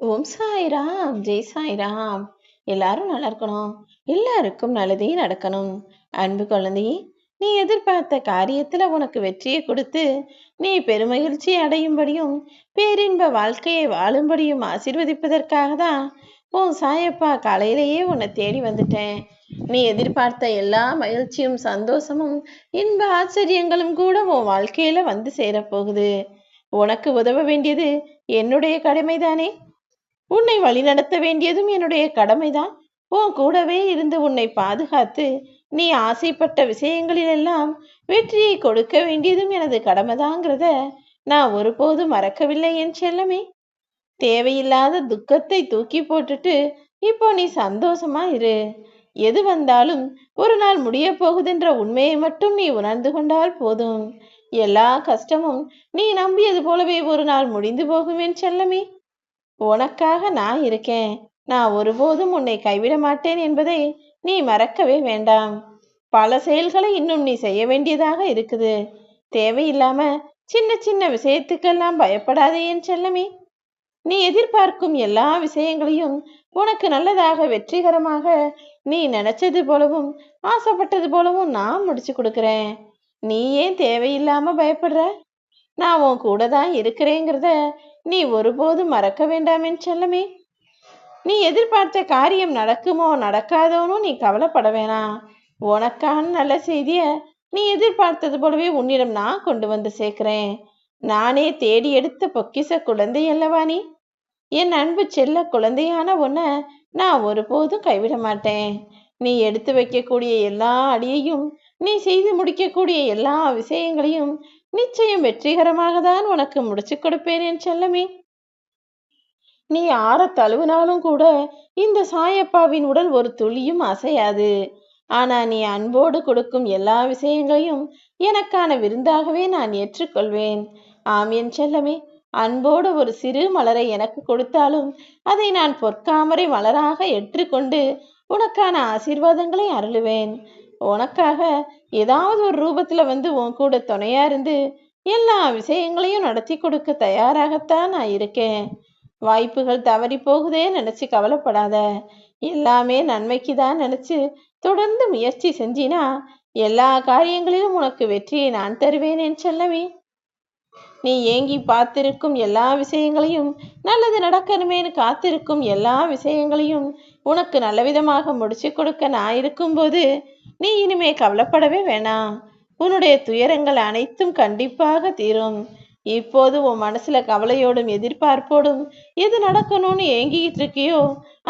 ஓம் சாய்ராம், ஜெய் சாய்ராம். எல்லாரும் நல்லா இருக்கணும். எல்லாருக்கும் நல்லதே நடக்கணும். அன்பு குழந்தையே, நீ எதிர்பார்த்த காரியத்துல உனக்கு வெற்றியை கொடுத்து நீ பெருமகிழ்ச்சி அடையும்படியும் பேரின்ப வாழ்க்கையை வாழும்படியும் ஆசீர்வதிப்பதற்காக தான் உன் சாயப்பா காலையிலேயே உன்னை தேடி வந்துட்டேன். நீ எதிர்பார்த்த எல்லா மகிழ்ச்சியும் சந்தோஷமும் இன்ப ஆச்சரியங்களும் கூட உன் வாழ்க்கையில வந்து சேரப்போகுது. உனக்கு உதவ வேண்டியது என்னுடைய கடமைதானே. உன்னை வழிநடத்த வேண்டியதும் என்னுடைய கடமைதான். உன் கூடவே இருந்து உன்னை பாதுகாத்து நீ ஆசைப்பட்ட விஷயங்களிலெல்லாம் வெற்றியை கொடுக்க வேண்டியதும் எனது கடமைதாங்கிறத நான் ஒருபோதும் மறக்கவில்லை என் செல்லமே. தேவையில்லாத துக்கத்தை தூக்கி போட்டுட்டு இப்போ நீ சந்தோஷமா இரு. எது வந்தாலும் ஒரு நாள் முடிய போகுதென்ற உண்மையை மட்டும் நீ உணர்ந்து கொண்டால் போதும். எல்லா கஷ்டமும் நீ நம்பியது போலவே ஒரு நாள் முடிந்து போகும் என் செல்லமே. உனக்காக நான் இருக்கேன். நான் ஒருபோதும் உன்னை கைவிட மாட்டேன் என்பதை நீ மறக்கவே வேண்டாம். பல செயல்களை இன்னும் நீ செய்ய வேண்டியதாக இருக்குது. தேவையில்லாம சின்ன சின்ன விஷயத்துக்கெல்லாம் பயப்படாதே என் செல்லமே. நீ எதிர்பார்க்கும் எல்லா விஷயங்களையும் உனக்கு நல்லதாக வெற்றிகரமாக நீ நினைச்சது போலவும் ஆசைப்பட்டது போலவும் நான் முடிச்சு கொடுக்குறேன். நீ ஏன் தேவையில்லாம பயப்படுற? நான் உன் கூட தான் இருக்கிறேங்கிறத நீ ஒருபோதும் மறக்க வேண்டாம் என் செல்லமே. நீ எதிர்பார்த்த காரியம் நடக்குமோ நடக்காதோன்னு நீ கவலைப்பட வேணாம். உனக்கான நல்ல செய்திய நீ எதிர்பார்த்தது போலவே உன்னிடம் நான் கொண்டு வந்து சேர்க்கிறேன். நானே தேடி எடுத்த பொக்கிச குழந்தை அல்லவா நீ. என் அன்பு செல்ல குழந்தையான உன்னை நான் ஒருபோதும் கைவிட மாட்டேன். நீ எடுத்து வைக்கக்கூடிய எல்லா அடியையும் நீ செய்து முடிக்கக்கூடிய எல்லா விஷயங்களையும் நிச்சயம் வெற்றிகரமாக தான் உனக்கு முடிச்சு கொடுப்பேன் என் செல்லமே. நீ ஆற தழுவினாலும் கூட இந்த சாயப்பாவின் உடல் ஒரு துளியும் அசையாது. ஆனா நீ அன்போடு கொடுக்கும் எல்லா விஷயங்களையும் எனக்கான விருந்தாகவே நான் ஏற்றுக்கொள்வேன். ஆம் என் செல்லமே. அன்போடு ஒரு சிறு மலரை எனக்கு கொடுத்தாலும் அதை நான் பொற்காமரை மலராக ஏற்றுக்கொண்டு உனக்கான ஆசீர்வாதங்களை அருளுவேன். உனக்காக ஏதாவது ஒரு ரூபத்துல வந்து உன் கூட துணையா இருந்து எல்லா விஷயங்களையும் நடத்தி கொடுக்க தயாராகத்தான் நான் இருக்கேன். வாய்ப்புகள் தவறி போகுதே நினைச்சு கவலைப்படாத. எல்லாமே நன்மைக்கு தான் நினைச்சு தொடர்ந்து முயற்சி செஞ்சினா எல்லா காரியங்களிலும் உனக்கு வெற்றியை நான் தருவேன் என் செல்லமே. நீ ஏங்கி பார்த்திருக்கும் எல்லா விஷயங்களையும் நல்லது நடக்கணுமேனு காத்திருக்கும் எல்லா விஷயங்களையும் உனக்கு நல்லவிதமாக முடிச்சு கொடுக்க நான் இருக்கும்போது நீ இனிமே கவலைப்படவே வேணாம். உன்னுடைய துயரங்கள் அனைத்தும் கண்டிப்பாக தீரும். இப்போது உன் மனசுல கவலையோடும் எதிர்பார்ப்போடும் எது நடக்கணும்னு ஏங்கிட்டு இருக்கியோ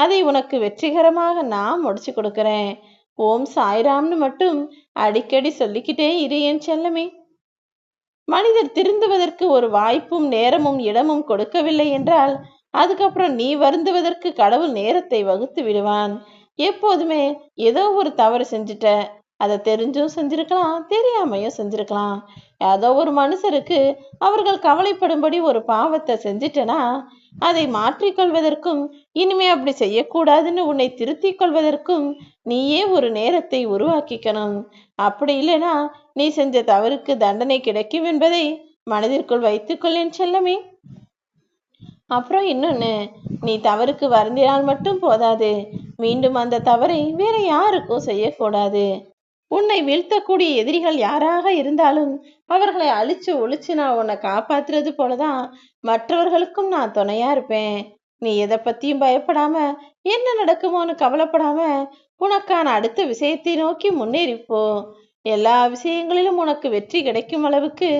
அதை உனக்கு வெற்றிகரமாக நான் முடிச்சு கொடுக்கிறேன். ஓம் சாய்ராம்னு மட்டும் அடிக்கடி சொல்லிக்கிட்டே இரு என் செல்லமே. மனிதர் திருந்துவதற்கு ஒரு வாய்ப்பும் நேரமும் இடமும் கொடுக்கவில்லை என்றால் அதுக்கப்புறம் நீ வருந்துவதற்கு கடவுள் நேரத்தை வகுத்து விடுவான். எப்போதுமே ஏதோ ஒரு தவறு செஞ்சுட்ட, அதை தெரிஞ்சும் செஞ்சிருக்கலாம், தெரியாமையும் செஞ்சிருக்கலாம். ஏதோ ஒரு மனுஷருக்கு அவர்கள் கவலைப்படும்படி ஒரு பாவத்தை செஞ்சிட்டனா அதை மாற்றிக்கொள்வதற்கும் இனிமே அப்படி செய்யக்கூடாதுன்னு உன்னை திருத்திக் கொள்வதற்கும் நீயே ஒரு நேரத்தை உருவாக்கிக்கணும். அப்படி இல்லைனா நீ செஞ்ச தவறுக்கு தண்டனை கிடைக்கும் என்பதை மனதிற்குள் வைத்துக்கொள் என் செல்லமே. அப்புறம் இன்னொன்னு, நீ தவறுக்கு வருந்தினால் மட்டும் போதாது. மீண்டும் அந்த தவறை வேற யாருக்கும் செய்யக்கூடாது. உன்னை வீழ்த்தக்கூடிய எதிரிகள் யாராக இருந்தாலும் அவர்களை அழிச்சு ஒழிச்சு நான் உன்னை காப்பாத்துறது போலதான் மற்றவர்களுக்கும் நான் துணையா இருப்பேன். நீ எதை பத்தியும் பயப்படாம என்ன நடக்குமோன்னு கவலைப்படாம உனக்கான அடுத்த விஷயத்தை நோக்கி முன்னேறிப்போ. எல்லா விஷயங்களிலும் உனக்கு வெற்றி கிடைக்கும் அளவுக்கு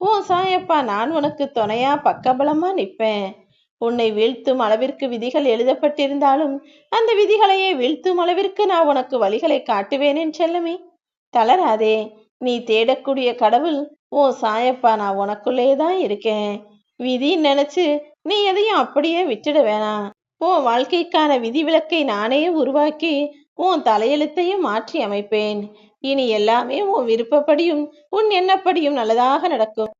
உன் சாயப்பா நான் உனக்கு துணையா பக்கபலமா நிற்பேன். உன்னை வீழ்த்தும் அளவிற்கு விதிகள் எழுதப்பட்டிருந்தாலும் அந்த விதிகளையே வீழ்த்தும் அளவிற்கு நான் உனக்கு வழிகளை காட்டுவேன் என் செல்லமே. தளராதே. நீ தேடக்கூடிய கடவுள் ஓ சாயப்பா நான் உனக்குள்ளேதான் இருக்கேன். விதி நினைச்சு நீ எதையும் அப்படியே விட்டுட வேணாம். உன் வாழ்க்கைக்கான விதிவிலக்கை நானே உருவாக்கி உன் தலையெழுத்தையும் மாற்றி அமைப்பேன். இனி எல்லாமே உன் விருப்பப்படியும் உன் எண்ணப்படியும் நல்லதாக நடக்கும்.